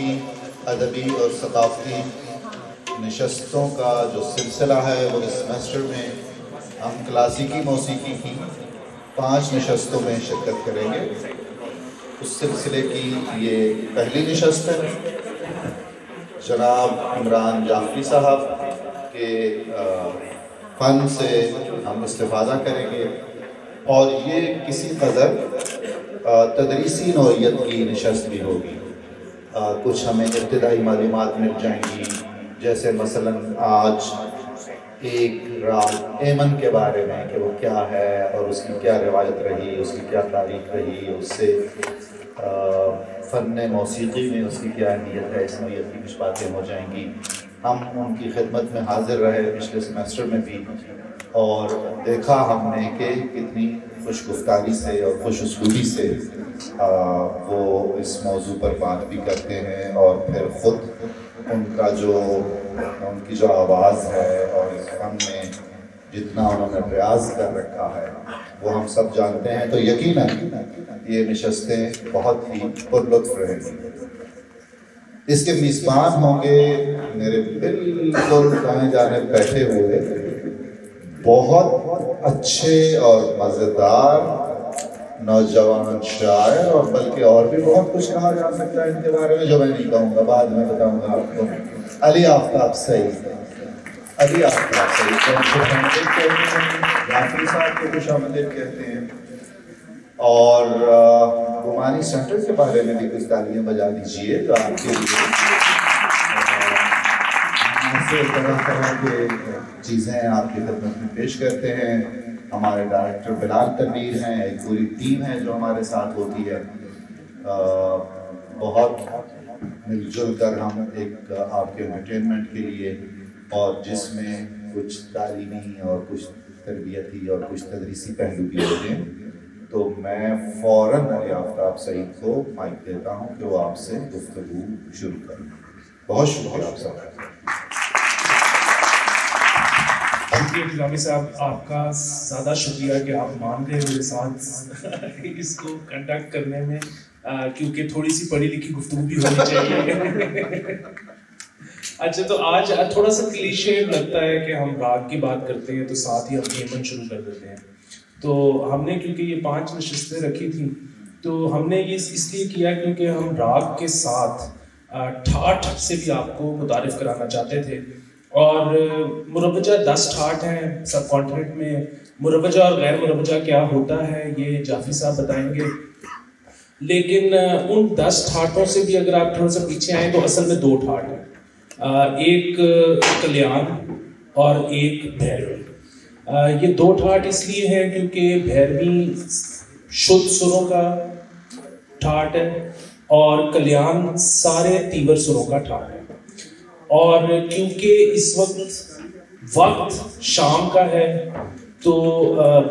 की अदबी और सकाफ़ती नशस्तों का जो सिलसिला है वो इस सेमेस्टर में हम क्लासिकी मौसीकी की 5 नशस्तों में शिरकत करेंगे। उस सिलसिले की ये पहली नशस्त है। जनाब इमरान जाफरी साहब के फ़न से हम इस्तिफ़ादा करेंगे और ये किसी कदर तदरीसी नौइयत की नशस्त भी होगी। कुछ हमें इब्तिदाई मालूमात मिल जाएंगी, जैसे मसलन आज एक राग एमन के बारे में कि वो क्या है और उसकी क्या रिवायत रही, उसकी क्या तारीख रही, उससे फ़न मौसीकी में उसकी क्या अहमियत है, इस नौइयत की कुछ बातें हो जाएंगी। हम उनकी खिदमत में हाजिर रहे पिछले सेमेस्टर में भी और देखा हमने कि कितनी खुशगुफ्तारी से और खुश उसलूबी से वो इस मौजू पर बात भी करते हैं और फिर ख़ुद उनकी जो आवाज़ है और इस फ़न में जितना उन्होंने रियाज कर रखा है वो हम सब जानते हैं। तो यकीनन ये नशस्तें बहुत ही पुरलुत्फ़ रहेंगी। इसके मेज़बान होंगे मेरे बिल्कुल दाएं जानिब बैठे हुए बहुत अच्छे और मज़ेदार नौजवान शायर, और बल्कि और भी बहुत कुछ कहा जा सकता है इनके बारे में जो मैं नहीं कहूँगा, बाद में बताऊँगा आपको। अली आफ्ताब सईद, अली आफ्ताब सईद जाफरी साहब को खुशामदीद कहते हैं। और गुमानी सेंटर के बारे में भी कुछ तालियां बजा दीजिए जो आपके लिए तरह तरह के चीज़ें आपकी खिदमत में पेश करते हैं। हमारे डायरेक्टर बिलाल तनवीर हैं, एक पूरी टीम है जो हमारे साथ होती है। बहुत मिलजुल कर हम एक आपके एंटरटेनमेंट के लिए, और जिसमें कुछ तालीमी और कुछ तरबियती और कुछ तदरीसी पहलू भी होते हैं। तो मैं फ़ौरन अली आफ्ताब सईद को माइक देता हूँ कि वो आपसे गुफ्तगू शुरू करें। बहुत शुक्रिया आप सबका। इस्लामी साहब, आपका ज़्यादा शुक्रिया कि आप मान गए मेरे साथ इसको कंडक्ट करने में, क्योंकि थोड़ी सी पढ़ी लिखी गुफ्तगू भी होनी चाहिए। अच्छा, तो आज थोड़ा सा क्लीशे लगता है कि हम राग की बात करते हैं तो साथ ही हम एमन शुरू कर देते हैं। तो हमने क्योंकि ये 5 नशस्तें रखी थी तो हमने ये इसलिए किया क्योंकि हम राग के साथ ठाठ से भी आपको मुतारिफ कराना चाहते थे। और मुरवजा 10 ठाठ हैं सब कॉन्टिनेंट में। मुरवजा और गैर मुरवजा क्या होता है ये जाफी साहब बताएंगे, लेकिन उन 10 ठाठों से भी अगर आप थोड़ा सा पीछे आए तो असल में 2 ठाठ हैं, एक कल्याण और एक भैरवी। ये 2 ठाठ इसलिए हैं क्योंकि भैरवी शुद्ध सुरों का ठाठ है और कल्याण सारे तीव्र सुरों का ठाठ है। और क्योंकि इस वक्त शाम का है तो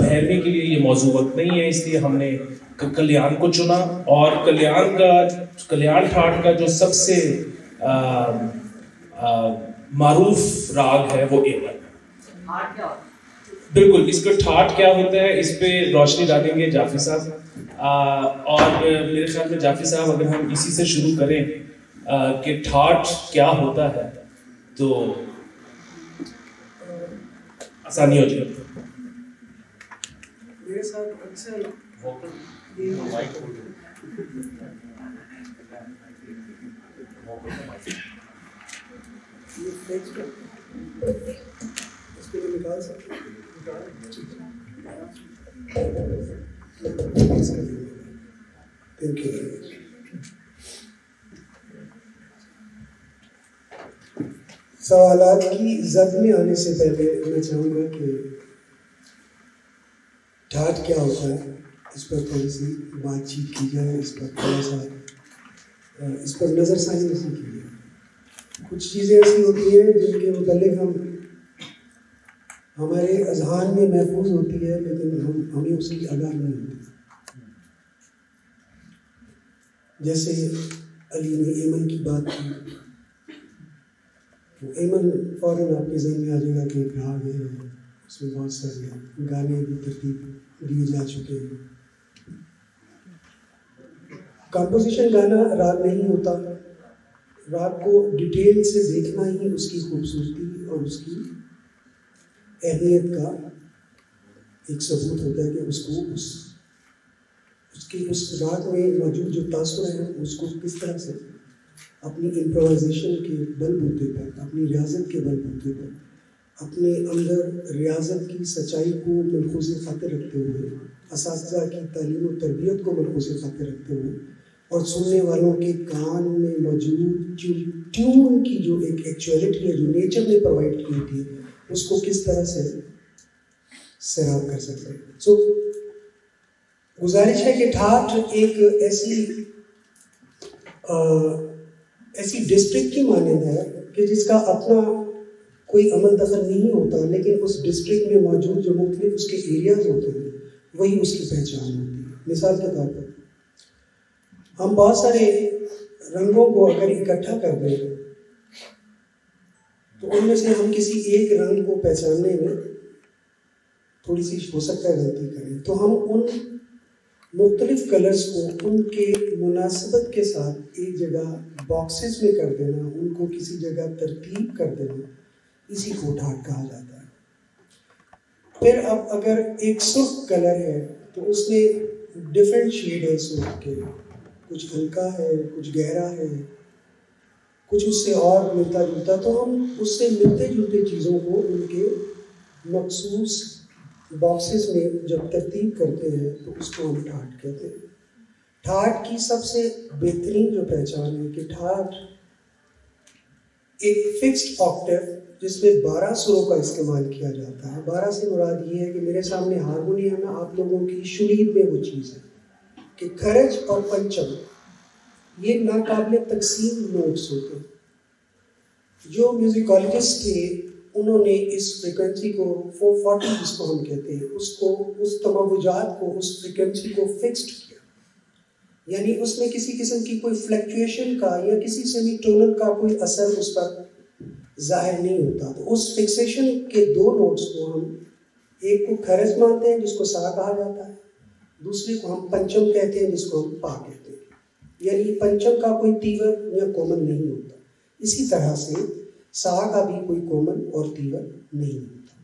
भैरवी के लिए ये मौजू वक्त नहीं है, इसलिए हमने कल्याण को चुना। और कल्याण ठाठ का जो सबसे मारूफ राग है वो एमन। बिल्कुल, इसका ठाठ क्या होता है इस पे रोशनी डालेंगे जाफी साहब। और मेरे ख्याल में जाफी साहब अगर हम इसी से शुरू करें कि ठाठ क्या होता है तो आसानी हो जाए। मेरे साथ अक्सर निकाल सकते सवालात की जद में आने से पहले मैं चाहूँगा कि ठाठ क्या होता है इस पर थोड़ी सी बातचीत की जाए, इस पर थोड़ा सा इस पर नज़रसानी नहीं की जाए। कुछ चीज़ें ऐसी होती हैं जिनके मुतालिक हमारे अजहान में महफूज होती है लेकिन हमें उसकी आगाह नहीं होती। जैसे अली ने एमन की बात की, तो एमन फ़ौरन आपके ज़हन में आ जाएगा कि एक राग है, उसमें बहुत सारे गाने भी तरतीब दिए जा चुके हैं। कंपोजिशन गाना राग नहीं होता, राग को डिटेल से देखना ही उसकी खूबसूरती और उसकी अहमियत का एक सबूत होता है कि उसको उस राग में मौजूद जो तासुर है उसको किस तरह से अपनी इम्प्रोवाइजेशन के बलबूते पर, अपनी रियाजत के बलबूते पर, अपने अंदर रियाजत की सच्चाई को मलहूज़ खातिर रखते हुए, असातिज़ा की तालीम और तरबियत को मलहूज़ खातिर रखते हुए और सुनने वालों के कान में मौजूद ट्यून की जो एक एक्चुअलिटी है जो नेचर ने प्रोवाइड की थी उसको किस तरह से सैराब कर सकते हैं। सो गुजारिश है कि ठाठ एक ऐसी डिस्ट्रिक्ट की मानंद है कि जिसका अपना कोई अमल दखल नहीं होता, लेकिन उस डिस्ट्रिक्ट में मौजूद जो मुख्तलिफ उसके एरियाज होते हैं वही उसकी पहचान होती है। मिसाल के तौर पर हम बहुत सारे रंगों को अगर इकट्ठा कर दें तो उनमें से हम किसी एक रंग को पहचानने में थोड़ी सी हो सकता है गलती करें, तो हम उन मुख्तलिफ कलर्स को उनके मुनासिबत के साथ एक जगह बॉक्सेस में कर देना, उनको किसी जगह तरतीब कर देना, इसी को ठाठ कहा जाता है। फिर अब अगर एक सुर्ख कलर है तो उसमें डिफरेंट शेड है सुर्ख के, कुछ हल्का है, कुछ गहरा है, कुछ उससे और मिलता जुलता, तो हम उससे मिलते जुलते चीज़ों को उनके मखसूस बॉक्सेस में जब तरतीब करते हैं तो उसको हम ठाठ कहते हैं। ठाठ की सबसे बेहतरीन जो पहचान है कि ठाठ एक फिक्स्ड ऑक्टेव जिसमें 12 सुरों का इस्तेमाल किया जाता है। 12 से मुराद ये है कि मेरे सामने हारमोनियम में आप लोगों की शुरीद में वो चीज़ है कि खरज और पंचम ये नाकाबिल तकसीम नोट्स होते हैं। जो म्यूजिकोलॉजिस्ट थे उन्होंने इस फ्रिक्वेंसी को 440 जिसको हम कहते हैं उसको, उस तमव्वुजात को, उस फ्रिक्वेंसी को फिक्स्ड किया, यानी उसमें किसी किस्म की कोई फ्लक्चुएशन का या किसी सेमीटोनल का कोई असर उस पर जाहिर नहीं होता। तो उस फिक्सेशन के 2 नोट्स को हम एक को खरज मानते हैं जिसको सा कहा जाता है, दूसरे को हम पंचम कहते हैं जिसको हम पा कहते हैं, यानी पंचम का कोई तीव्र या कोमल नहीं होता। इसी तरह से सा का भी कोई कोमल और तीव्र नहीं होता।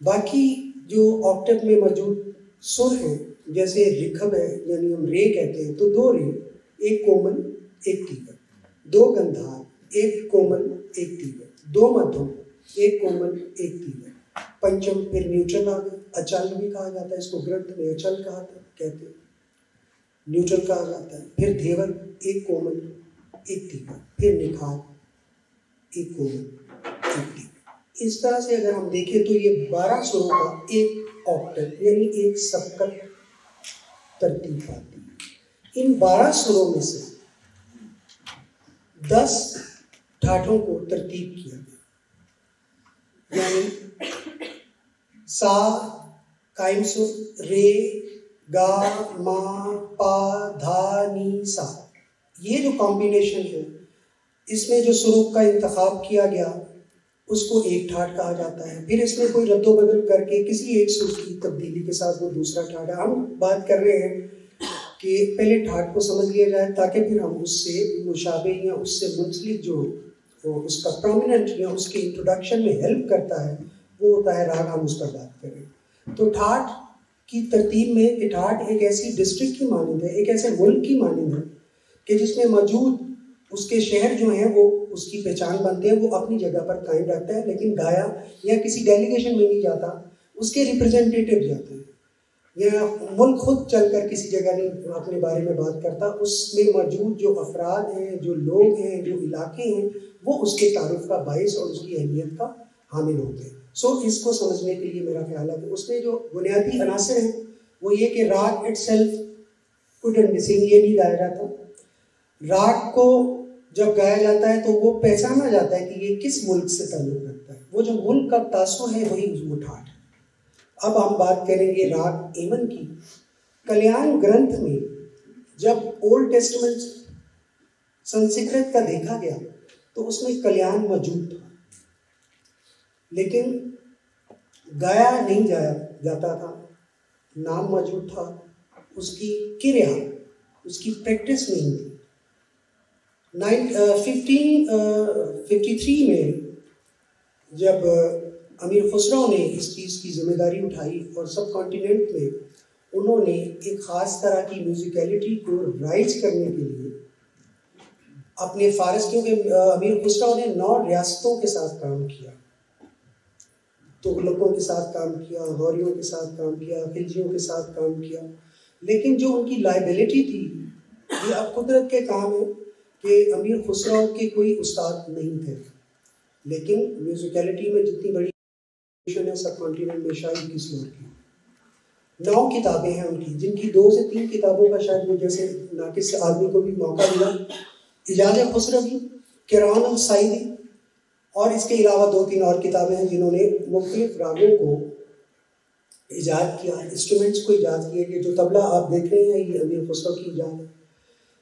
बाकी जो ऑक्टेव में मौजूद सुर हैं जैसे रिखब है यानी हम रे कहते हैं, तो 2 रे, एक कोमल एक तीव्र, 2 गंधार, एक कोमल एक तीव्र, 2 मध्यम, एक कोमल एक तीव्र, पंचम फिर न्यूट्रल आ गया, अचल भी कहा जाता है इसको, ग्रंथ में अचल कहते हैं, न्यूट्रल कहा जाता है, फिर धेवर, एक कोमल एक तीव्र, फिर निखार, एक कोमल एक तीव्र। इस तरह से अगर हम देखें तो ये 12 सुरों का एक ऑक्टेव यानी एक सबकत तरतीब आती है। इन 12 सुरों में से 10 ठाठों को तरतीब किया गया, यानी सा, कायम सुर, रे, गा, मा, पा, धा, नी, सा, ये जो कॉम्बिनेशन है इसमें जो सुरूख का इंतखाब किया गया उसको एक ठाठ कहा जाता है। फिर इसमें कोई रद्दो बदल करके किसी एक सुर की तब्दीली के साथ वो दूसरा ठाठ है। हम बात कर रहे हैं कि पहले ठाठ को समझ लिया जाए ताकि फिर हम उससे मुशाबे या उससे मुंसलिक जो उसका प्रोमिनेंट या उसके इंट्रोडक्शन में हेल्प करता है वो होता है राग, हम उस पर बात करें। तो ठाठ की तरतीब में कि ठाठ एक ऐसी डिस्ट्रिक्ट की मानंद है, एक ऐसे मुल्क की मानंद है कि जिसमें मौजूद उसके शहर जो हैं वो उसकी पहचान बनते हैं, वो अपनी जगह पर कायम रहता है, लेकिन गाया या किसी डेलीगेशन में नहीं जाता, उसके रिप्रेजेंटेटिव जाते हैं, या मुल्क खुद चलकर किसी जगह नहीं अपने बारे में बात करता। उसमें मौजूद जो अफराद हैं, जो लोग हैं, जो इलाके हैं, वो उसके तारुफ का बाइस और उसकी अहमियत का हामिल होते हैं। सो इसको समझने के लिए मेरा ख्याल है कि उसमें जो बुनियादी अनासर हैं वो ये कि राग इटसेल्फ कुडंट मिसिंग, ये नहीं गाया जाता। राग को जब गाया जाता है तो वो पहचाना जाता है कि ये किस मुल्क से ताल्लुक़ रखता है, वो जो मुल्क का तासुर है वही वो ठाठ है। अब हम बात करेंगे राग एमन की। कल्याण ग्रंथ में जब ओल्ड टेस्टमेंट संस्कृत का देखा गया तो उसमें कल्याण मौजूद था, लेकिन गाया नहीं जाता था। नाम मौजूद था, उसकी क्रिया, उसकी प्रैक्टिस नहीं थी। 1553 में जब अमीर खुसरो ने इस चीज़ की जिम्मेदारी उठाई और सब कॉन्टिनेंट में उन्होंने एक ख़ास तरह की म्यूज़िकलिटी को राइज करने के लिए अपने फ़ारस, क्योंकि अमीर खुसरो ने 9 रियासतों के साथ काम किया, तुगलकों के साथ काम किया, गौरियों के साथ काम किया, खिलजियों के साथ काम किया, लेकिन जो उनकी लाइबिलिटी थी, ये अब कुदरत के काम है कि अमीर खुसरो के कोई उस्ताद नहीं थे, लेकिन म्यूज़िकलिटी में जितनी बड़ी है सब कॉन्टिनेंट में शायद किसी और की 9 किताबें हैं उनकी, जिनकी 2 से 3 किताबों का शायद मुझे जैसे नाकिस आदमी को भी मौका मिला, इजाज़ खुसरवी, किरान अल-साइदी, और इसके अलावा 2-3 और किताबें हैं जिन्होंने मुख्तलिफ रागों को ईजाद किया, इंस्ट्रूमेंट्स को ईजाद किया। ये जो तबला आप देख रहे हैं ये अमीर खुसरो की ईजाद है।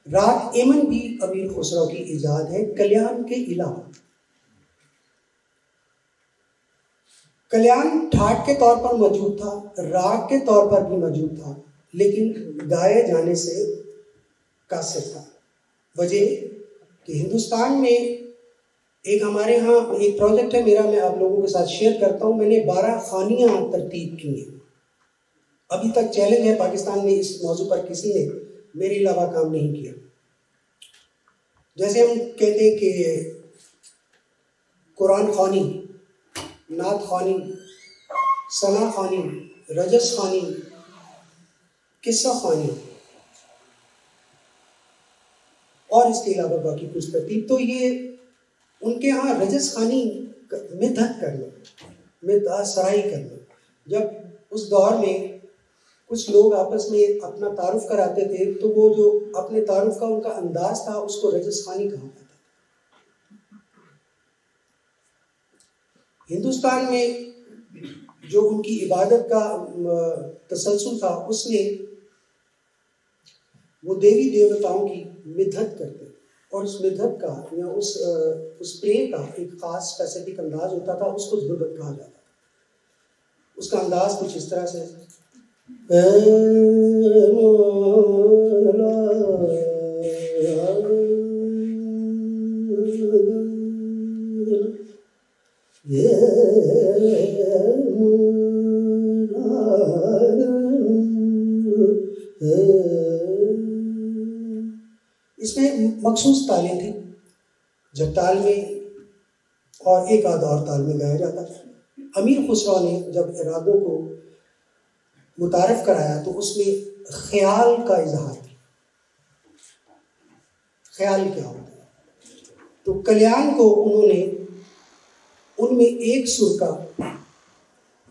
राग एमन भी अमीर खुसरो की ईजाद है। कल्याण के अलावा कल्याण ठाट के तौर पर मौजूद था, राग के तौर पर भी मौजूद था, लेकिन गाए जाने से कासिर था। वजह कि हिंदुस्तान में एक हमारे यहाँ एक प्रोजेक्ट है मेरा, मैं आप लोगों के साथ शेयर करता हूँ। मैंने 12 खानियाँ तरतीब की हैं। अभी तक चैलेंज है पाकिस्तान में इस मौजू पर किसी ने मेरे अलावा काम नहीं किया। जैसे हम कहते हैं कि कुरान खानी, नात खानी, सना खानी, रजस खानी, किस्सा खानी और इसके अलावा बाकी कुछ तरतीब। तो ये उनके यहाँ रजस खानी मिदहत करना, मिदह सराई करना। जब उस दौर में कुछ लोग आपस में अपना तारुफ कराते थे तो वो जो अपने तारुफ का उनका अंदाज था उसको रजस खानी कहा जाता था। हिंदुस्तान में जो उनकी इबादत का तसलसल था उसमें वो देवी देवताओं की मिदहत करते और उस मिदहत का या उस प्रेम का एक ख़ास स्पेसिफिक अंदाज होता था, उसको ज़ुर्बत कहा जाता था। उसका अंदाज कुछ इस तरह से इसमें मखसूस तालें थी, जब ताल में और एक आध और ताल में गाया जाता था। अमीर खुसरो ने जब रागों को मुतारफ कराया तो उसमें ख्याल का इजहार किया। ख्याल क्या होता है? तो कल्याण को उन्होंने उनमें एक सुर का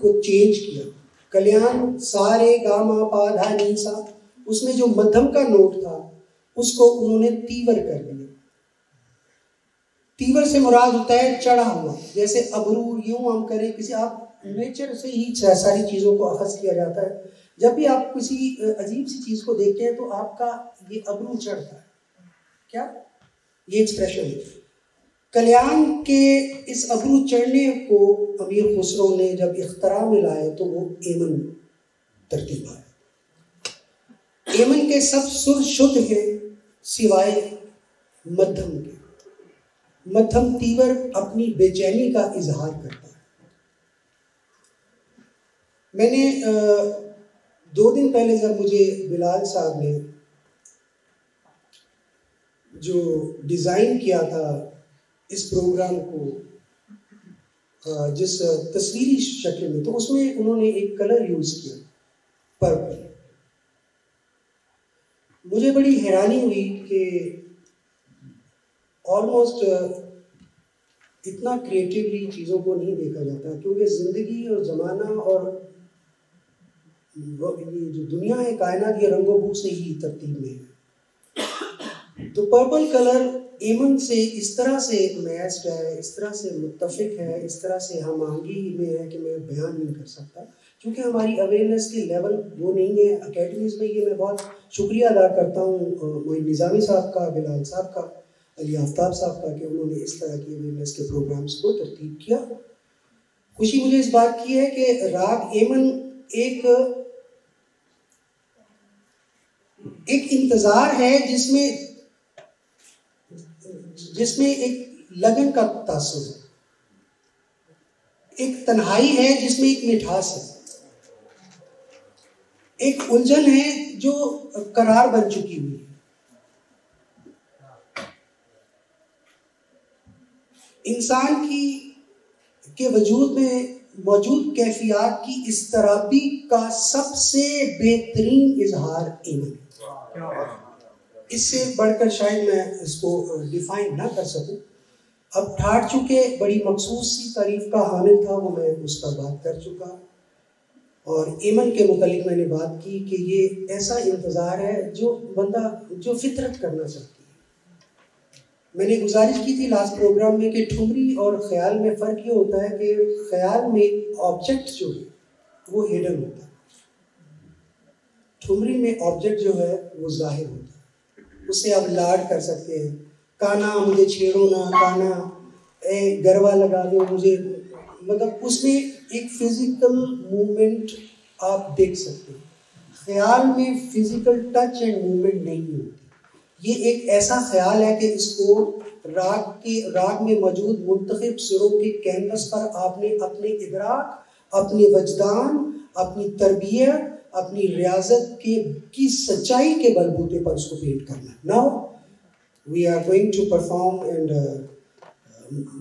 को चेंज किया। कल्याण सारे गा मा पा धा नी सा, उसमें जो मध्यम का नोट था उसको उन्होंने तीवर कर दिया। तीवर से मुराद होता है चढ़ा हुआ, जैसे अबरू यूं हम करें किसी, आप नेचर से ही सारी चीज़ों को अखज़ किया जाता है। जब भी आप किसी अजीब सी चीज़ को देखते हैं तो आपका ये अबरू चढ़ता है, क्या ये एक्सप्रेशन है। कल्याण के इस अबरू चढ़ने को अमीर खुसरो ने जब इख्तरा में लाए तो वो एमन तरतीब आया। एमन के सब सुर शुद्ध हैं सिवाय मध्यम के। मध्यम तीवर अपनी बेचैनी का इजहार करता है। मैंने 2 दिन पहले जब मुझे बिलाल साहब ने जो डिज़ाइन किया था इस प्रोग्राम को जिस तस्वीरी शक्ल में, तो उसमें उन्होंने एक कलर यूज़ किया पर्पल। मुझे बड़ी हैरानी हुई कि ऑलमोस्ट इतना क्रिएटिवली चीज़ों को नहीं देखा जाता, क्योंकि ज़िंदगी और ज़माना और ये जो दुनिया है, कायनात, ये रंगों से ही तरतीब में है। तो पर्पल कलर एमन से इस तरह से मैच्ड है, इस तरह से मुत्तफिक है, इस तरह से हम आहंगी में है कि मैं बयान नहीं कर सकता, क्योंकि हमारी अवेयरनेस के लेवल वो नहीं है। अकेडमीज़ में ये मैं बहुत शुक्रिया अदा करता हूँ मोइन निज़ामी साहब का, बिलाल साहब का, अली आफ्ताब साहब का, कि उन्होंने इस तरह की अवेयरनेस के प्रोग्राम्स को तरतीब किया। खुशी मुझे इस बात की है कि राग एमन एक इंतज़ार है जिसमें जिसमें एक लगन का तासुर है, एक तन्हाई है जिसमें एक मिठास है, एक उलझन है जो करार बन चुकी हुई है। इंसान के वजूद में मौजूद कैफियत की इस तराबी का सबसे बेहतरीन इजहार ईमान। इससे बढ़कर शायद मैं इसको डिफाइन ना कर सकूं। अब ठाठ चुके बड़ी मखसूस सी तारीफ का हामिल था, वो मैं उस पर बात कर चुका। और ईमान के मुतालिक मैंने बात की कि ये ऐसा इंतज़ार है जो बंदा जो फितरत करना चाहती है। मैंने गुजारिश की थी लास्ट प्रोग्राम में कि ठुमरी और ख्याल में फ़र्क ये होता है कि ख्याल में ऑब्जेक्ट जो है वो हिडन होता है, ठुमरी में ऑब्जेक्ट जो है वो जाहिर होता है। उससे आप लाड कर सकते हैं, काना मुझे छेड़ो ना, काना ए गरबा लगा दो मुझे, मतलब उसमें एक फिजिकल मूवमेंट आप देख सकते हैं। ख्याल में फिजिकल टच एंड मूवमेंट नहीं होती। ये एक ऐसा ख्याल है कि इसको राग में मौजूद मुंतखब सुरों के कैनवस पर आपने अपने इदराक, अपने वजदान, अपनी तरबियत, अपनी रियाजत की सच्चाई के बलबूते पर उसको पेंट करना है। Now we are going to perform and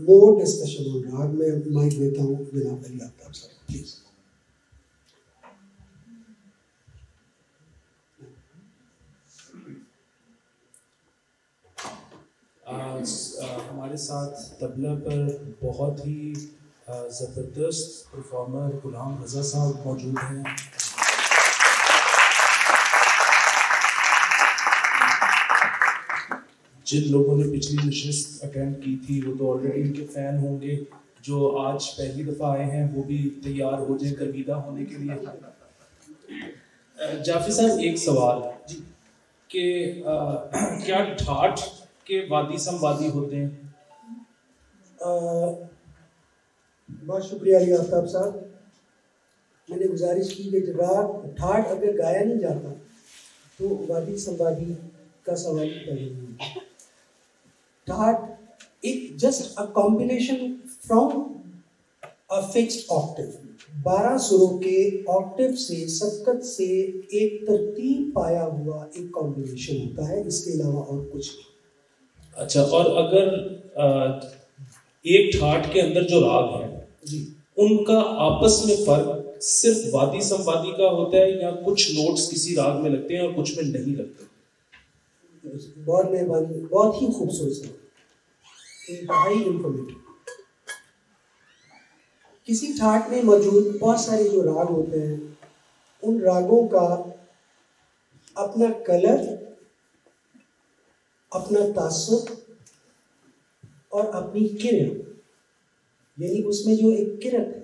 more discussion on raga. में माइक देता हूँ जनाब अली आफ्ताब साहब, प्लीज। हमारे साथ तबला पर बहुत ही ज़बरदस्त परफॉर्मर गुलाम रज़ा साहब मौजूद हैं। जिन लोगों ने पिछली नशिस्त अटेंड की थी वो तो ऑलरेडी इनके फ़ैन होंगे, जो आज पहली दफ़ा आए हैं वो भी तैयार हो जाए गर्मीदा होने के लिए। जाफी साहब, एक सवाल जी कि क्या ठाठ के वादी संवादी होते हैं? बहुत शुक्रिया अली आफ्ताब साहब। मैंने गुजारिश की कि राग ठाठ अगर गाया नहीं जाता तो वादी संवादी का सवाल नहीं है। ठाठ एक just a combination from a fixed Octave, 12 सुरों के ऑक्टेव से सकत से एक तरतीब पाया हुआ एक कॉम्बिनेशन होता है, इसके अलावा और कुछ नहीं। अच्छा, और अगर एक ठाठ के अंदर जो राग है जी, उनका आपस में फर्क सिर्फ वादी संवादी का होता है या कुछ नोट्स किसी राग में लगते हैं और कुछ में नहीं लगते? बहुत मेहरबानी, बहुत ही खूबसूरत है, इंतहाई इंफॉर्मेटिव। किसी ठाठ में मौजूद बहुत सारे जो राग होते हैं, उन रागों का अपना कलर, अपना तासुर और अपनी किरण, यानी उसमें जो एक किरण है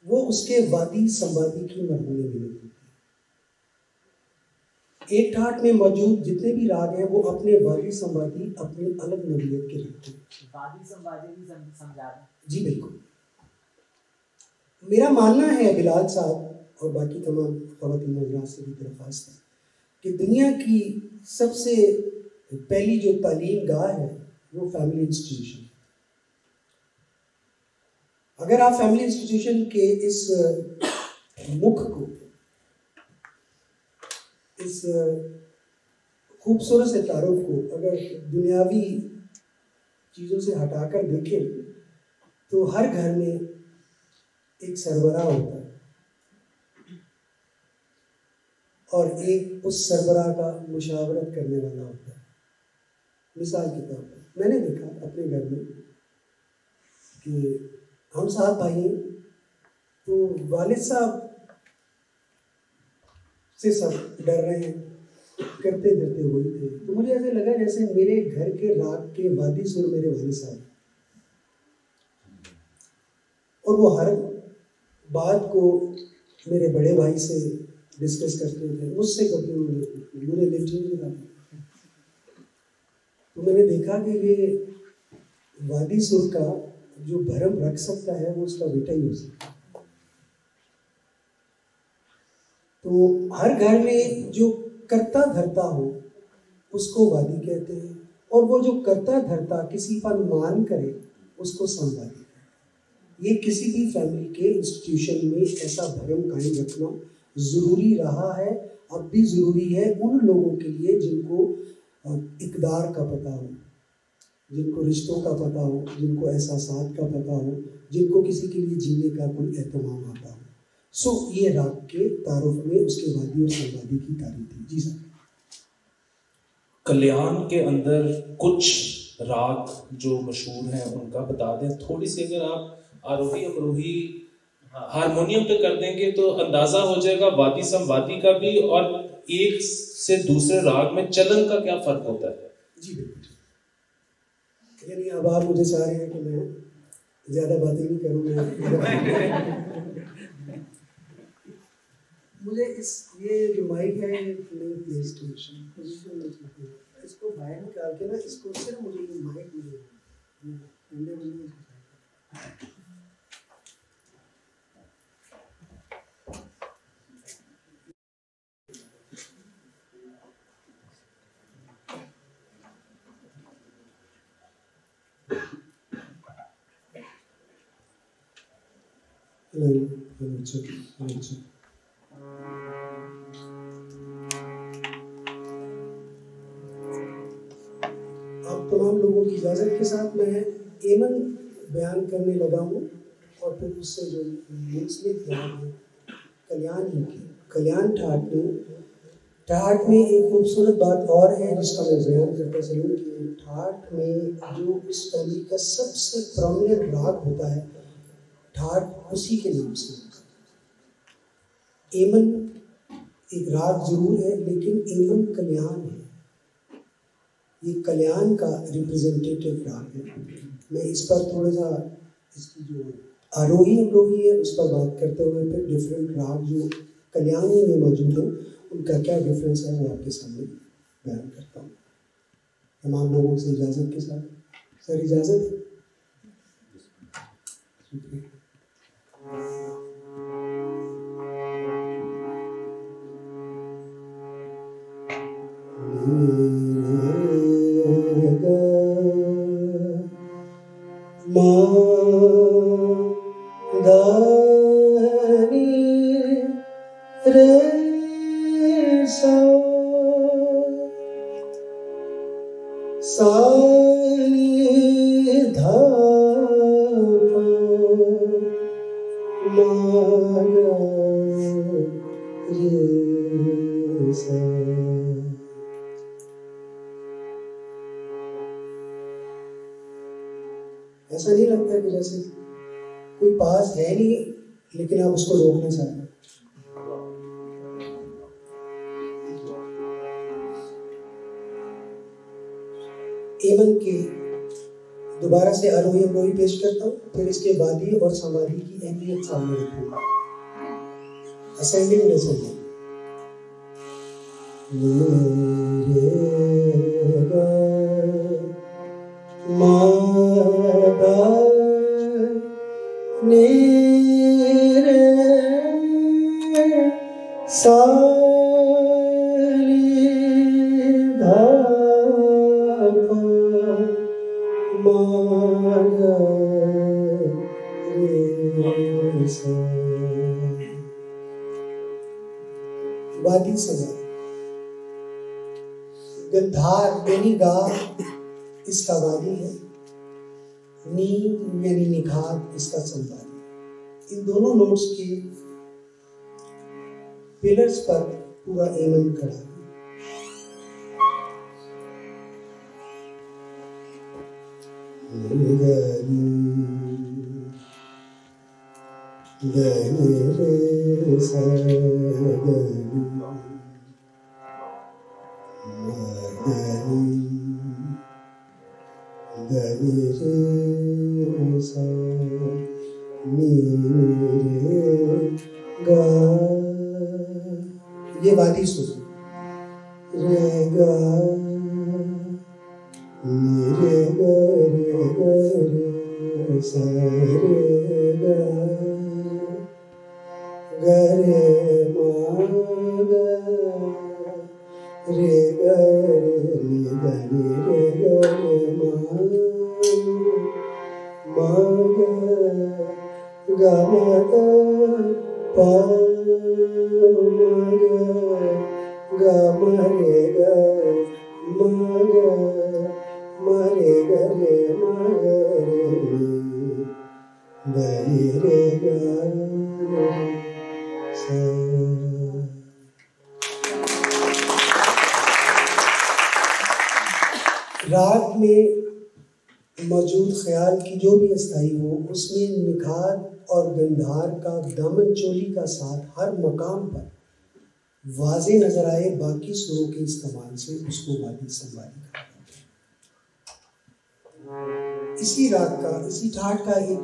वो उसके वादी संवादी की मरहूम में मिलती है। एक ठाठ में मौजूद जितने भी राग हैं वो अपने वादी संवादी अपनी अलग नवीयत के रखते हैं। वादी संवादी भी समझा दें। जी बिल्कुल। मेरा मानना है बिलाल साहब और बाकी तमाम ख़वातीन हज़रात से भी दरख्वास्त है कि दुनिया की सबसे पहली जो तालीम गाह है वो फैमिली इंस्टीट्यूशन। अगर आप फैमिली इंस्टीट्यूशन के इस मुख को, इस खूबसूरत से तारुफ को अगर दुनियावी चीज़ों से हटाकर देखें तो हर घर में एक सरबराह होता है और एक उस सरबराह का मुशावरत करने वाला होता है। मिसाल के तौर पर मैंने देखा अपने घर में कि हम 7 भाई हैं, तो वालिद साहब से सब डर रहे हैं, करते डरते वही थे। तो मुझे ऐसे लगा जैसे मेरे घर के राग के वादी सुर मेरे वालिद साहब, और वो हर बात को मेरे बड़े भाई से डिस्कस करते थे, मुझसे कभी मुझे लिफ्ट नहीं था। तो मैंने देखा कि ये वादी सुर का जो भरम रख सकता है वो उसका बेटा ही हो सकता है। तो हर घर में जो करता धरता हो उसको वादी कहते हैं, और वो जो करता धरता किसी पर मान करे उसको संभाले। ये किसी भी फैमिली के इंस्टीट्यूशन में ऐसा भरम कायम रखना ज़रूरी रहा है, अब भी ज़रूरी है उन लोगों के लिए जिनको इक़दार का पता हो, जिनको रिश्तों का पता हो, जिनको एहसासात का पता हो, जिनको किसी के लिए जीने का कोई एहतमाम आता हो। सो ये राग के तारुफ में उसके वादी और संवादी की तारीफ थी। जी सर। कल्याण के अंदर कुछ राग जो मशहूर हैं उनका बता दें थोड़ी सी। अगर आप आरोही अवरोही हारमोनियम पे कर देंगे तो अंदाजा हो जाएगा वादी संवादी का भी, और एक से दूसरे राग में चलन का क्या फर्क होता है। जी बिल्कुल। यानी अब आप मुझे चाह रहे हैं कि मैं ज़्यादा बातें नहीं करूँ। मुझे ये जो माइक है प्ले स्टेशन इसको बाहर निकाल के ना, इसको सिर्फ मुझे ये माइक मिले। आप तमाम लोगों की इजाज़त के साथ मैं एमन बयान करने लगा हूँ, और फिर उससे जो मुंसलिक राग है कल्याण ही की। कल्याण ठाट में एक खूबसूरत बात और है जिसका मैं बयान करता चलूँ कि ठाट में जो इस फैमिली का सबसे प्रोमिनेंट राग होता है, ठाट उसी के नाम से। एमन एक राग जरूर है, लेकिन एमन कल्याण है, ये कल्याण का रिप्रेजेंटेटिव राग है। मैं इस पर थोड़ा सा इसकी जो आरोही अवरोही है उस पर बात करते हुए फिर डिफरेंट राग जो कल्याण में मौजूद हैं उनका क्या डिफरेंस है वो आपके सामने बयान करता हूँ तमाम लोगों से इजाज़त के साथ। सर इजाज़त है? ऐसा नहीं लगता कि जैसे कोई पास है नहीं लेकिन आप उसको रोकना चाहते हैं। एमन के दोबारा से आरोही अवरोही पेश करता हूँ, फिर इसके वादी और समाधि की अहमियत सामने रखूंगा। Ascending descending. वादी समाधि। गंधार यानी गा इसका वादी है, नी यानी निखार इसका संवादी। इन दोनों नोट्स के पिलर्स पर पूरा एमन खड़ा है। ये वादी सुनो। रे गा रे गा रे गा रे सा रे गा गा रे मा गा रे ग रे नि ग रे ग रे मा ग ग म ग पा ग म रे ग म रे ग रे म रे ग सा। राग में मौजूद ख्याल की जो भी अस्थाई हो, उसमें निखार और गंधार का दामन चोली का साथ हर मकाम पर वाज़े नजर आए, बाकी सुरों के इस्तेमाल से उसको वादी संवादी कहा जाता है। इसी राग का, इसी ठाट का एक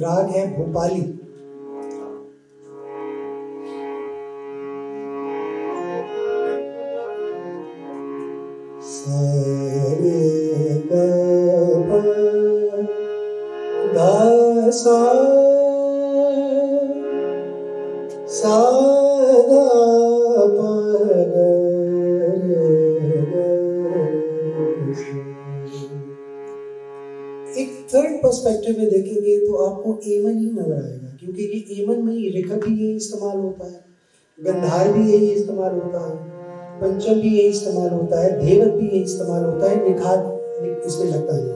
राग है भोपाली। सा सा गा पा गा रे गा सा। एक थर्ड पर्सपेक्टिव में देखेंगे तो आपको एमन ही नजर आएगा, क्योंकि ये एमन में ही रिकब भी यही इस्तेमाल होता है, गंधार भी यही इस्तेमाल होता है, पंचम भी यही इस्तेमाल होता है, धेवत भी यही इस्तेमाल होता है, निखार इसमें लगता नहीं है।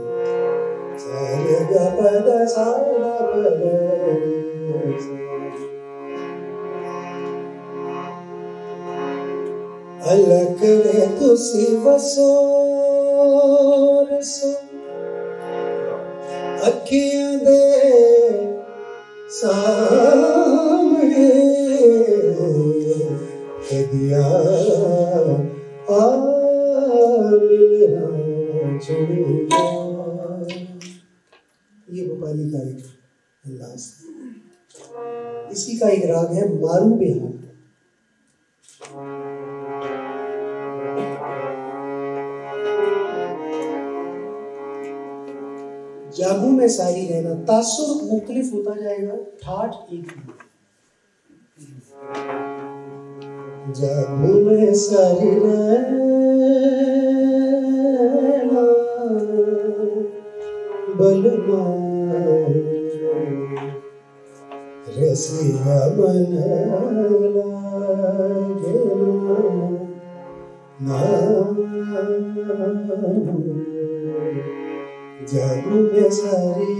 अलग रे तुसी वसो रसो अखियां दे सामने दिया आ मेरा चुनिया। ये भोपाली का एक अंदाज है। इसी का एक राग है मारू बेहाल। जागू में सारी रहना, तासुर मुख्तलिफ होता जाएगा, ठाठ एक ही। जागू में सारी रहना बलमा रसिया मन लागे ना जागू में सारी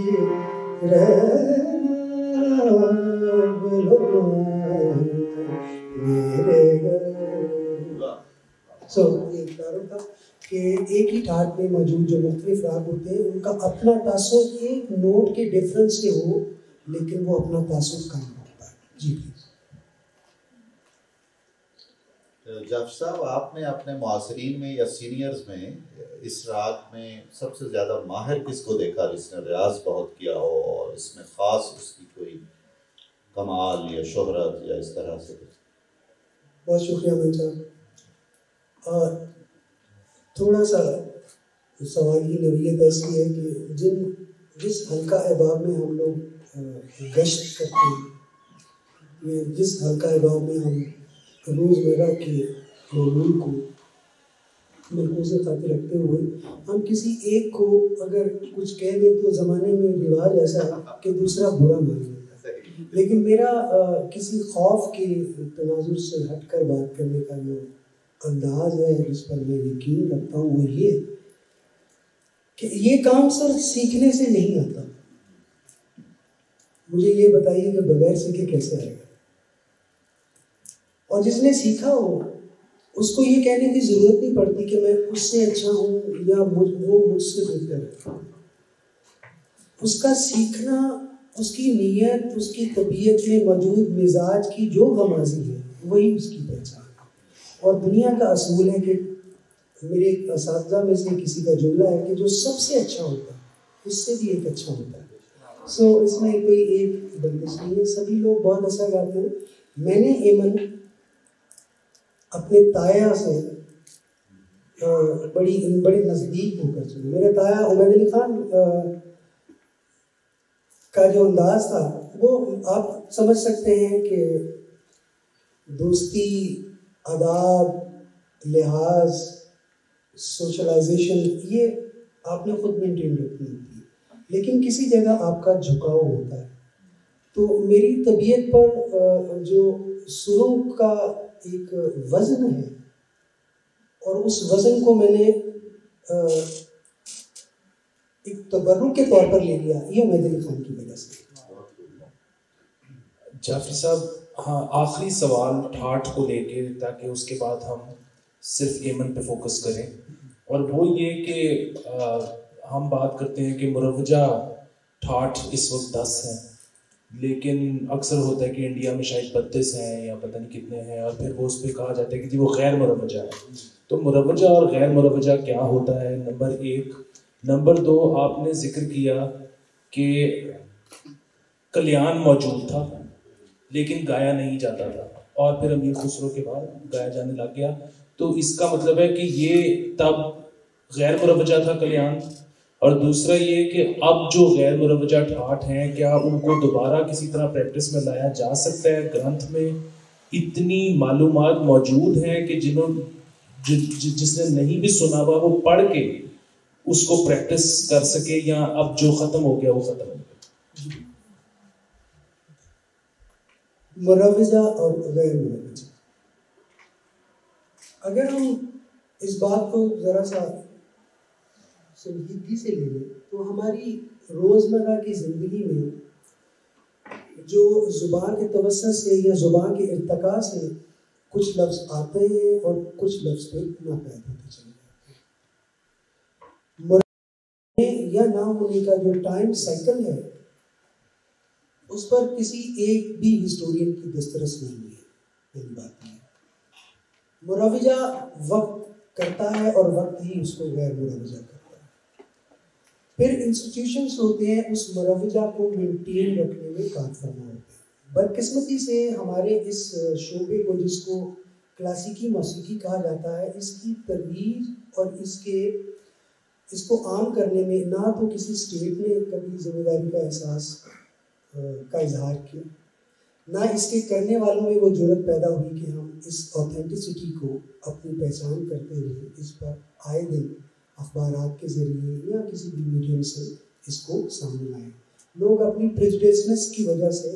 रहना बलमा मेरे घर। ये कारण था कि एक ही ठाट में मौजूद जो मुख्तलिफ राग होते हैं, उनका अपना तासुर एक नोट के डिफरेंस से हो, लेकिन वो अपना तासुर कायम होता है। जी जाफ साहब, आपने अपने मुआसरीन में या सीनियर्स में इस राग में सबसे ज़्यादा माहिर किसको देखा जिसने रियाज बहुत किया हो और इसमें ख़ास उसकी कोई कमाल या शोहरत या इस तरह से? बहुत शुक्रिया मैं साहब। थोड़ा सा सवाल की नवीयत ऐसी है कि जिस हल्का अहबाब में हम लोग गश्त करते हैं, या जिस हल्का अहबाब में हम रोज़मर्रा के मामूल को मलकूज़ खातिर रखते हुए हम किसी एक को अगर कुछ कह दें तो ज़माने में रिवाज ऐसा है कि दूसरा बुरा मान लेता है। लेकिन मेरा किसी खौफ के तनाजुर से हटकर बात करने का जो अंदाज है, जिस पर मैं यकीन रखता हूँ, वो ये कि ये काम सर सीखने से नहीं आता। मुझे ये बताइए कि बगैर सीखे कैसे आएगा? और जिसने सीखा हो उसको ये कहने की जरूरत नहीं पड़ती कि मैं उससे अच्छा हूँ या वो मुझसे बेहतर है। उसका सीखना, उसकी नीयत, उसकी तबीयत में मौजूद मिजाज की जो गमाजी है, वही उसकी पहचान है। और दुनिया का असूल है कि मेरे असातिज़ा में से किसी का जुमला है कि जो सबसे अच्छा होता है उससे भी एक अच्छा होता है। इसमें कोई एक बंदिश नहीं है, सभी लोग बहुत अच्छा गाते हैं। मैंने एमन अपने ताया से बड़े नज़दीक होकर सुना। मेरे ताया उमैद अली खान का जो अंदाज था वो आप समझ सकते हैं कि दोस्ती, अदाब, लिहाज, सोशलाइजेशन, ये आपने खुद मेंटेन रखनी होती है, लेकिन किसी जगह आपका झुकाव होता है। तो मेरी तबीयत पर जो सुरों का एक वज़न है और उस वज़न को मैंने एक तबर्रुक के तौर पर ले लिया, ये उमैद अली खान की वजह से। जाफरी साहब, हाँ, आखिरी सवाल ठाठ को लेके, ताकि उसके बाद हम सिर्फ एमन पे फोकस करें, और वो ये कि हम बात करते हैं कि मुरवजा ठाठ इस वक्त 10 हैं, लेकिन अक्सर होता है कि इंडिया में शायद 32 हैं या पता नहीं कितने हैं, और फिर वो उस पर कहा जाता है कि जी वो गैर मुरवजा है। तो मुरवजा और गैर मुरवजा क्या होता है, नंबर 1। नंबर 2, आपने जिक्र किया कि कल्याण मौजूद था लेकिन गाया नहीं जाता था, और फिर अमीर खुसरो के बाद गाया जाने लग गया। तो इसका मतलब है कि ये तब गैर मुरवजा था कल्याण। और दूसरा ये कि अब जो गैर मुरवजा ठाठ हैं, क्या उनको दोबारा किसी तरह प्रैक्टिस में लाया जा सकता है? ग्रंथ में इतनी मालूमात मौजूद हैं कि जिसने नहीं भी सुना हुआ वो पढ़ के उसको प्रैक्टिस कर सके, या अब जो खत्म हो गया वो खत्म हो गया? मुरवजा और गैर मुरवजा, अगर हम इस बात को ज़रा सा संजीदगी से ले लें तो हमारी रोज़मर्रा की ज़िंदगी में जो ज़ुबान के तवस्सुत से या ज़ुबान के इर्तिका से कुछ लफ्ज़ आते हैं और कुछ लफ्ज़ पे नापैद होते चले जाते हैं। मुरवजा या ना होने का जो टाइम साइकिल है, उस पर किसी एक भी हिस्टोरियन की दस्तरस नहीं है। पहली बात है, मुरवजा वक्त करता है और वक्त ही उसको गैर मुरवजा करता है। फिर इंस्टीट्यूशंस होते हैं उस मुरवजा को मेंटेन रखने में कारफरमा होते हैं। बदकिस्मती से हमारे इस शोबे को, जिसको क्लासिकी मौसीकी कहा जाता है, इसकी तरवीज और इसको आम करने में ना तो किसी स्टेट ने कभी जिम्मेदारी का एहसास का इजहार किया, ना इसके करने वालों में वो जरूरत पैदा हुई कि हम इस ऑथेंटिसिटी को अपनी पहचान करते हुए इस पर आए दिन अखबारात के ज़रिए या किसी भी मीडियम से इसको सामने आए। लोग अपनी प्रेजुडिसनेस की वजह से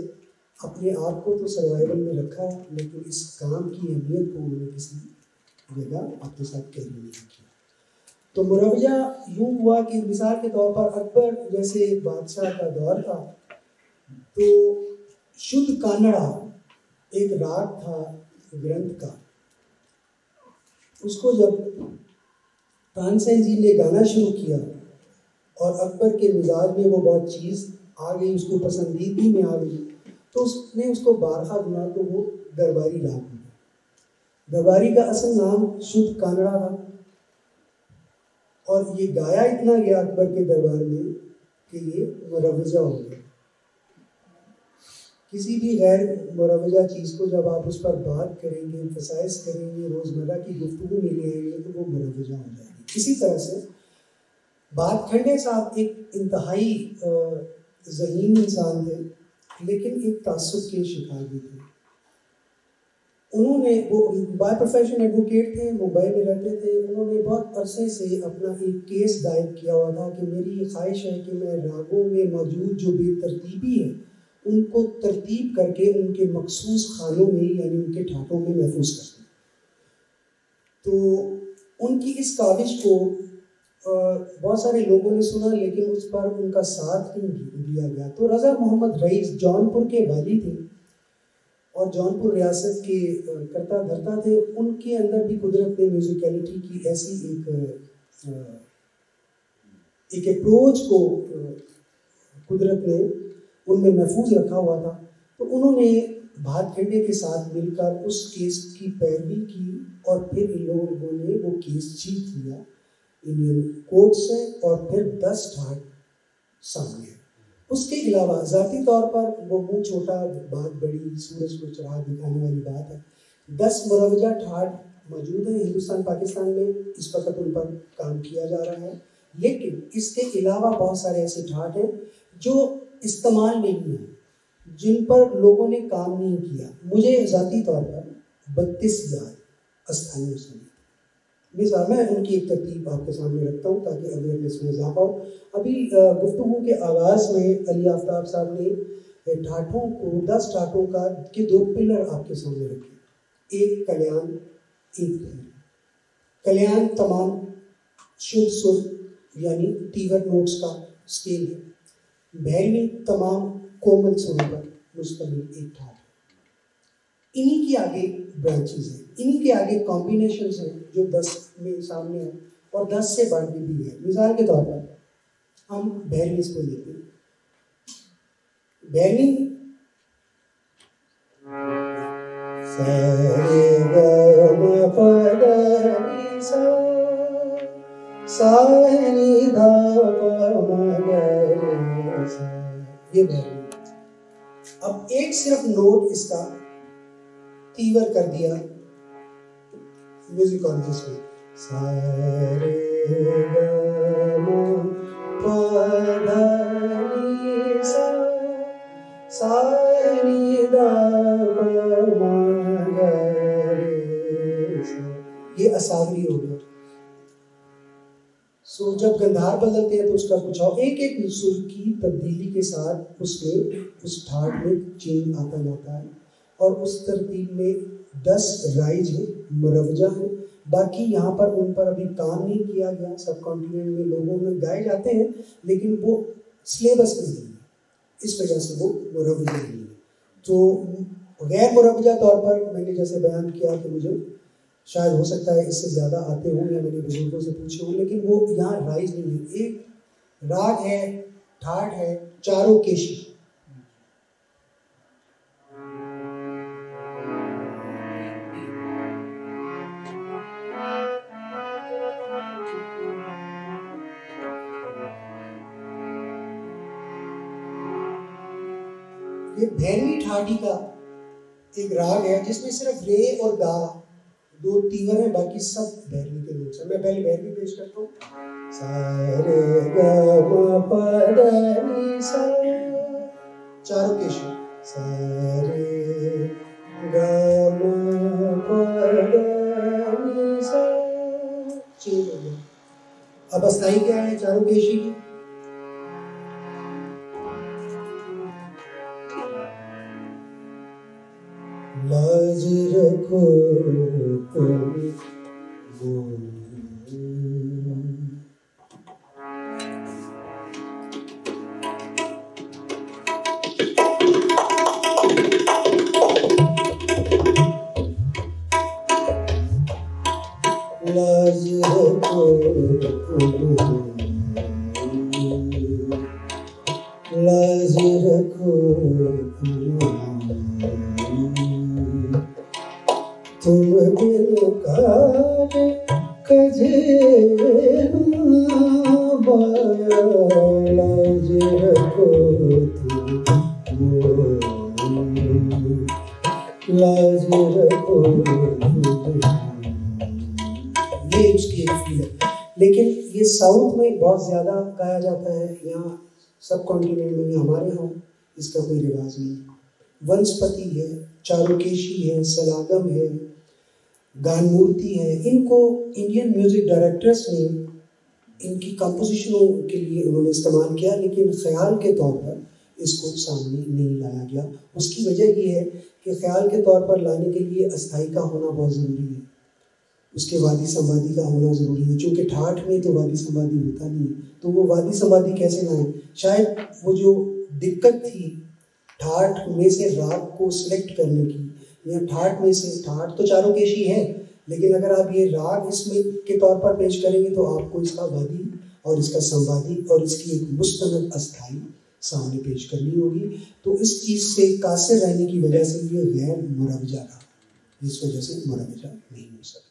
अपने आप को तो सर्वाइवल में रखा, लेकिन इस काम की अहमियत को उन्होंने किसी जगह अपने साथ कैरी नहीं किया। तो मुरवजा यूँ हुआ कि मिसाल के तौर पर अकबर जैसे बादशाह का दौर था, तो शुद्ध कानड़ा एक राग था ग्रंथ का, उसको जब तानसेन जी ने गाना शुरू किया और अकबर के मिजाज में वो बहुत चीज़ आ गई, उसको पसंदीदगी में आ गई, तो उसने उसको बारहा गुना तो वो दरबारी राग हो गया। दरबारी का असल नाम शुद्ध कानड़ा था, और ये गाया इतना गया अकबर के दरबार में कि ये मुरवजा हो गया। किसी भी गैर मुरवजा चीज़ को जब आप उस पर बात करेंगे, एम्फसाइज करेंगे, रोज़मर्रा की गुफ्तगू में ले आएंगे, तो वो मुरवजा हो जाएगी। इसी तरह से भातखंडे साहब एक इंतहाई ज़हीन इंसान थे, लेकिन एक तासुब के शिकार भी थे। उन्होंने, वो बाय प्रोफेशन एडवोकेट थे, मुंबई में रहते थे। उन्होंने बहुत अरसे से अपना एक केस दायर किया हुआ था कि मेरी ख्वाहिश है कि मैं रागों में मौजूद जो बेतरतीबी है उनको तरतीब करके उनके मखसूस खानों में यानी उनके ठाठों में महफूज कर दूँ। तो उनकी इस काविश को बहुत सारे लोगों ने सुना, लेकिन उस पर उनका साथ नहीं दिया गया। तो रज़ा मोहम्मद रईस जौनपुर के वाली थे और जौनपुर रियासत के करता धरता थे। उनके अंदर भी कुदरत ने म्यूजिकलिटी की ऐसी एक अप्रोच को कुदरत ने उनमें महफूज रखा हुआ था। तो उन्होंने भातखंडे के साथ मिलकर उस केस की पैरवी की और फिर इन लोगों ने वो केस जीत लिया इंडियन कोर्ट से, और फिर 10 ठाठ सामने। उसके अलावा ज़ाती तौर पर वो मुँह छोटा बात बड़ी, सूरज को चढ़ा दिखाने वाली बात है। 10 मुरवजा ठाठ मौजूद हैं हिंदुस्तान पाकिस्तान में, इस वक्त उन पर काम किया जा रहा है। लेकिन इसके अलावा बहुत सारे ऐसे ठाठ हैं जो इस्तेमाल नहीं है, जिन पर लोगों ने काम नहीं किया। मुझे ज़ाती तौर पर 32 याद स्थानीय सुनी, मिसाल मैं उनकी एक तरतीब आपके सामने रखता हूँ ताकि अवेयरनेस में इजाफा हो। अभी गुफ्तगू के आगाज़ में अली आफ्ताब साहब ने ठाठों को 10 ठाठों का के 2 पिलर आपके सामने रखे, एक कल्याण एक भैरवी। कल्याण तमाम शुद्ध सुर यानी तीवर नोट्स का स्केल है, भैरवी तमाम कोमल सुरों पर मुश्तमिल एक ठाठ है। इन्हीं के आगे ब्रांचेस हैं, इन्हीं के आगे कॉम्बिनेशंस हैं जो 10 में सामने है और 10 से बढ़ भी है। मिसाल के तौर पर हम भैरवी को लेते हैं, भैरवी ये भैरवी। अब एक सिर्फ नोट इसका तीवर कर दिया म्यूजिक ऑन दिस वे, सारे ये असावरी हो गया। सो जब गंधार बदलते हैं तो उसका कुछ और एक एक सुर की तब्दीली के साथ उसमें उस ठाट में चेंज आता जाता है और उस तरतीब में 10 राइज है, मुरवजा है। बाकी यहाँ पर उन पर अभी काम नहीं किया गया, सब कॉन्टिनेंट में लोगों में गाए जाते हैं लेकिन वो सिलेबस में नहीं है, इस वजह से वो मुरवजा नहीं है। तो गैर मुरवजा तौर पर मैंने जैसे बयान किया कि मुझे शायद हो सकता है इससे ज़्यादा आते हों या मैंने बुजुर्गों से पूछे हों, लेकिन वो यहाँ राइज नहीं है। एक राग है, ठाट है, चारों केशी। ये भैरवी ठाठी का एक राग है जिसमें सिर्फ रे और गा 2 तीवर हैं, बाकी सब भैरवी के नोट्स हैं। मैं पहले भैरवी पेश करता हूँ। सारे ग म प द नि सा, चारों केशी, सारे ग म प द नि सा, चेंज हो गया। अब अस्थाई क्या है चारों केशी की? लाज रखो लाज रखो लाज रखो तुम दिल का कजे लाज रखो लाज रखो, ये उसकी एक फील है। लेकिन ये साउथ में बहुत ज़्यादा गाया जाता है, यहाँ सब कॉन्टिनेंट में, हमारे यहाँ इसका कोई रिवाज नहीं। वंशपति है, चारुकेशी है, सलागम है, गानमूर्ति है। इनको इंडियन म्यूजिक डायरेक्टर्स ने इनकी कंपोजिशनों के लिए उन्होंने इस्तेमाल किया, लेकिन ख्याल के तौर पर इसको सामने नहीं लाया गया। उसकी वजह ये है कि ख्याल के तौर पर लाने के लिए अस्थाई का होना बहुत ज़रूरी है, उसके वादी संवादी का होना ज़रूरी है। चूँकि ठाठ में तो वादी संवादी होता नहीं है, तो वो वादी संवादी कैसे लाएं? शायद वो जो दिक्कत थी ठाठ में से राग को सिलेक्ट करने की, या ठाठ में से, ठाठ तो चारों केशी है, लेकिन अगर आप ये राग इसमें के तौर पर पेश करेंगे तो आपको इसका वादी और इसका संवादी और इसकी एक मुस्तनद अस्थाई सामने पेश करनी होगी। तो इस चीज़ से कासिर रहने की वजह से ये गैर मुरवजा रहा, इस वजह से मुरवजा नहीं हो सकता।